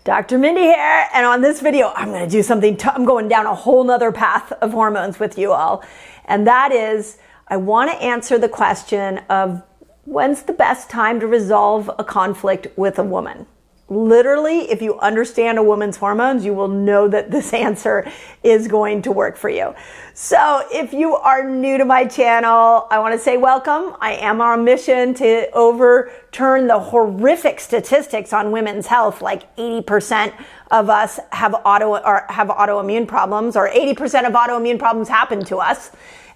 Dr. Mindy here, and on this video, I'm going to do something, I'm going down a whole nother path of hormones with you all. And that is, I want to answer the question of when's the best time to resolve a conflict with a woman? Literally, if you understand a woman's hormones, you will know that this answer is going to work for you. So if you are new to my channel, I want to say welcome. I am on a mission to overturn the horrific statistics on women's health, like 80% of us have autoimmune problems, or 80% of autoimmune problems happen to us.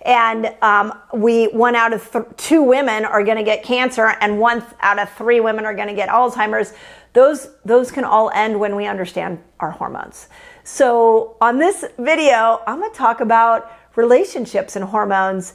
And one out of two women are going to get cancer, and 1 out of 3 women are going to get Alzheimer's. Those can all end when we understand our hormones. So on this video, I'm going to talk about relationships and hormones,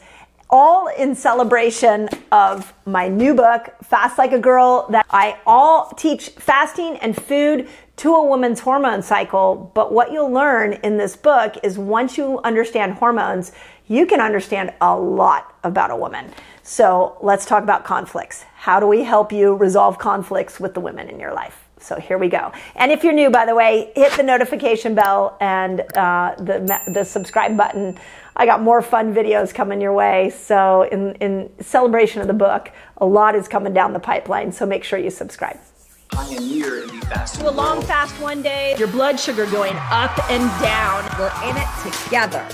all in celebration of my new book, Fast Like a Girl, that I all teach fasting and food to a woman's hormone cycle. But what you'll learn in this book is once you understand hormones, you can understand a lot about a woman. So let's talk about conflicts. How do we help you resolve conflicts with the women in your life? So here we go. And if you're new, by the way, hit the notification bell and the subscribe button. I got more fun videos coming your way. So in celebration of the book, a lot is coming down the pipeline. So make sure you subscribe. Pioneer in the fasting Do a long fast one day, your blood sugar going up and down. We're in it together.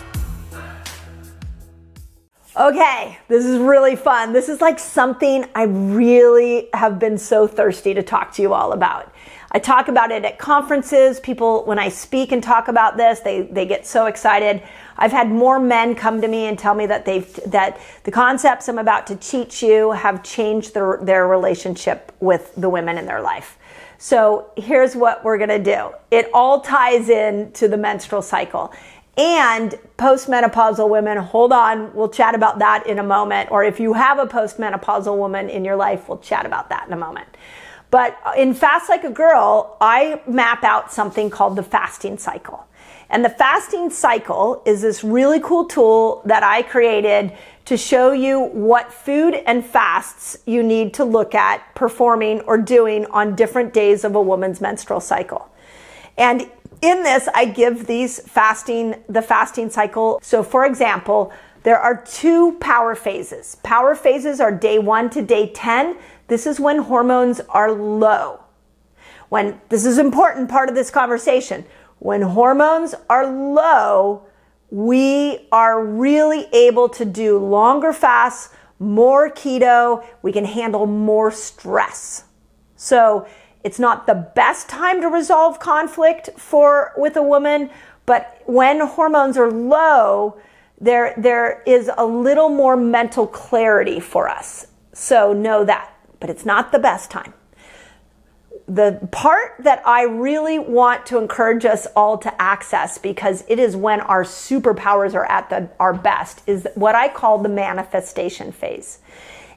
Okay, this is really fun. This is like something I really have been so thirsty to talk to you all about. I talk about it at conferences. People, when I speak and talk about this, they get so excited. I've had more men come to me and tell me that that the concepts I'm about to teach you have changed their relationship with the women in their life. So here's what we're gonna do. It all ties in to the menstrual cycle. And postmenopausal women, hold on, we'll chat about that in a moment. Or if you have a postmenopausal woman in your life, we'll chat about that in a moment. But in Fast Like a Girl, I map out something called the fasting cycle. And the fasting cycle is this really cool tool that I created to show you what food and fasts you need to look at performing or doing on different days of a woman's menstrual cycle. And in this, I give the fasting cycle. So for example, there are 2 power phases. Power phases are day 1 to day 10. This is when hormones are low. This is an important part of this conversation. When hormones are low, we are really able to do longer fasts, more keto. We can handle more stress. So it's not the best time to resolve conflict with a woman, but when hormones are low, there is a little more mental clarity for us. So know that, but it's not the best time. The part that I really want to encourage us all to access, because it is when our superpowers are at our best, is what I call the manifestation phase.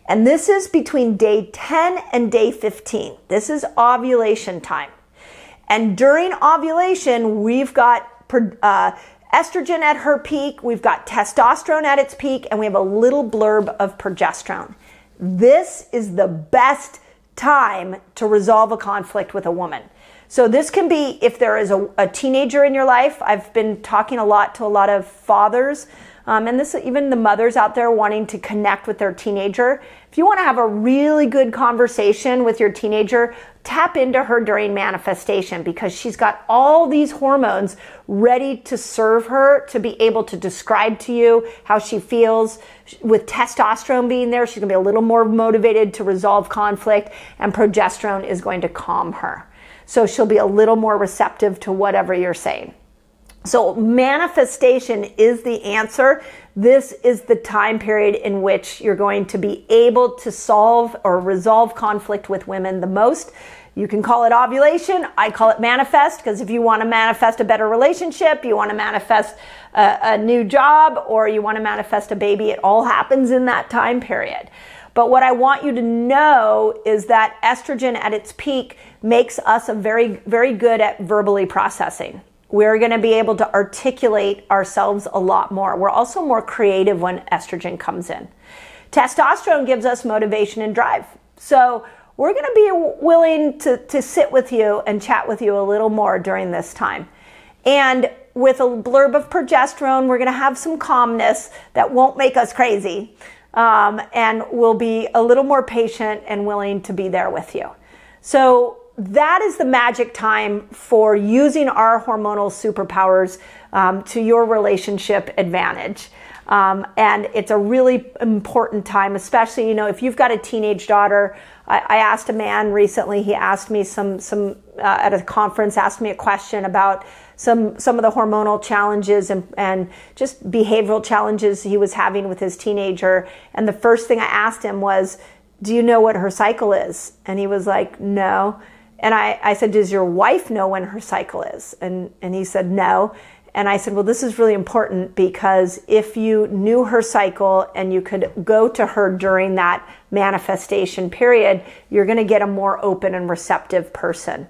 And this is between day 10 and day 15. This is ovulation time. And during ovulation, we've got estrogen at her peak, we've got testosterone at its peak, and we have a little blurb of progesterone. This is the best time to resolve a conflict with a woman. So this can be if there is a teenager in your life. I've been talking a lot to a lot of fathers, and this even the mothers out there wanting to connect with their teenager. If you want to have a really good conversation with your teenager, tap into her during manifestation, because she's got all these hormones ready to serve her to be able to describe to you how she feels. With testosterone being there, she's going to be a little more motivated to resolve conflict, and progesterone is going to calm her. So she'll be a little more receptive to whatever you're saying. So manifestation is the answer. This is the time period in which you're going to be able to solve or resolve conflict with women the most. You can call it ovulation. I call it manifest, because if you want to manifest a better relationship, you want to manifest a new job, or you want to manifest a baby, it all happens in that time period. But what I want you to know is that estrogen at its peak makes us very, very good at verbally processing. We're going to be able to articulate ourselves a lot more. We're also more creative when estrogen comes in. Testosterone gives us motivation and drive. So we're going to be willing to sit with you and chat with you a little more during this time. And with a blurb of progesterone, we're going to have some calmness that won't make us crazy. And we'll be a little more patient and willing to be there with you. So that is the magic time for using our hormonal superpowers to your relationship advantage. And it's a really important time, especially, if you've got a teenage daughter. I asked a man recently, he asked me at a conference, asked me a question about some of the hormonal challenges and just behavioral challenges he was having with his teenager. And the first thing I asked him was, do you know what her cycle is? And he was like, no. And I said, does your wife know when her cycle is? And he said, no. And I said, well, this is really important, because if you knew her cycle and you could go to her during that manifestation period, you're going to get a more open and receptive person.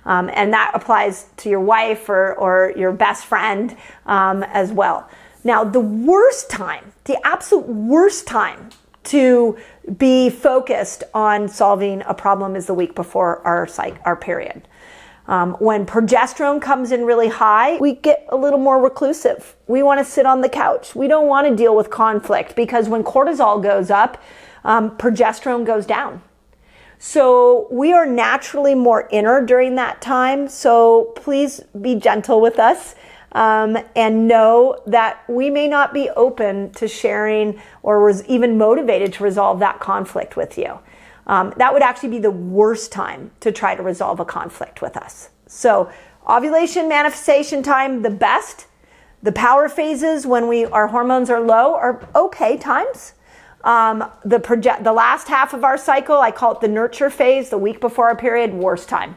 And that applies to your wife or your best friend as well. Now, the worst time, the absolute worst time to be focused on solving a problem is the week before our period. When progesterone comes in really high, we get a little more reclusive. We want to sit on the couch. We don't want to deal with conflict, because when cortisol goes up, progesterone goes down. So we are naturally more inner during that time. So please be gentle with us, and know that we may not be open to sharing or even motivated to resolve that conflict with you. That would actually be the worst time to try to resolve a conflict with us. So ovulation, manifestation time, the best. The power phases when our hormones are low are okay times. The last half of our cycle, I call it the nurture phase, the week before our period, worst time.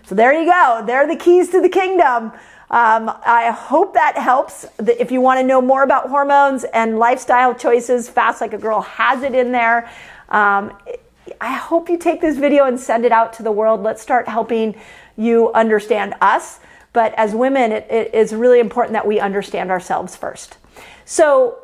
So there you go. There are the keys to the kingdom. I hope that helps. If you want to know more about hormones and lifestyle choices, Fast Like a Girl has it in there. I hope you take this video and send it out to the world. Let's start helping you understand us. But as women, it is really important that we understand ourselves first. So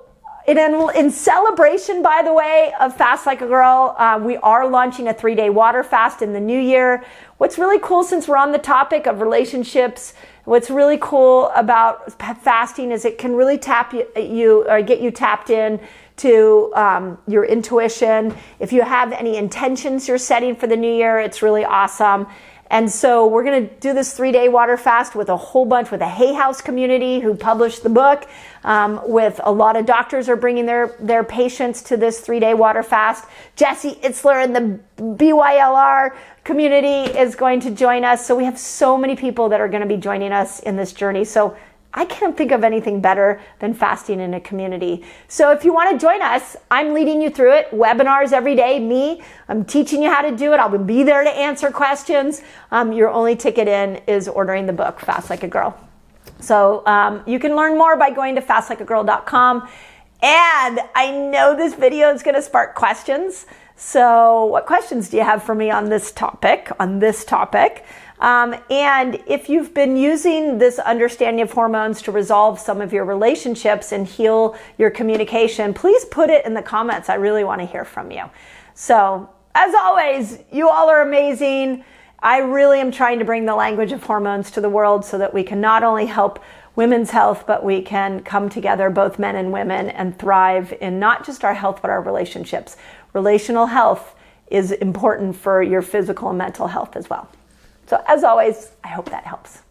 in celebration, by the way, of Fast Like a Girl, we are launching a 3-day water fast in the new year. What's really cool, since we're on the topic of relationships, what's really cool about fasting is it can really tap you or get you tapped in to your intuition. If you have any intentions you're setting for the new year, it's really awesome. And so we're going to do this 3-day water fast with a Hay House community who published the book. With a lot of doctors are bringing their patients to this 3-day water fast. Jesse Itzler and the BYLR community is going to join us. So we have so many people that are going to be joining us in this journey. So I can't think of anything better than fasting in a community. So if you want to join us, I'm leading you through it. Webinars every day, I'm teaching you how to do it. I'll be there to answer questions. Your only ticket in is ordering the book, Fast Like a Girl. So you can learn more by going to fastlikeagirl.com. And I know this video is going to spark questions. So what questions do you have for me on this topic? And if you've been using this understanding of hormones to resolve some of your relationships and heal your communication, please put it in the comments. I really want to hear from you. So as always, you all are amazing. I really am trying to bring the language of hormones to the world so that we can not only help women's health, but we can come together, both men and women, and thrive in not just our health, but our relationships. Relational health is important for your physical and mental health as well. So as always, I hope that helps.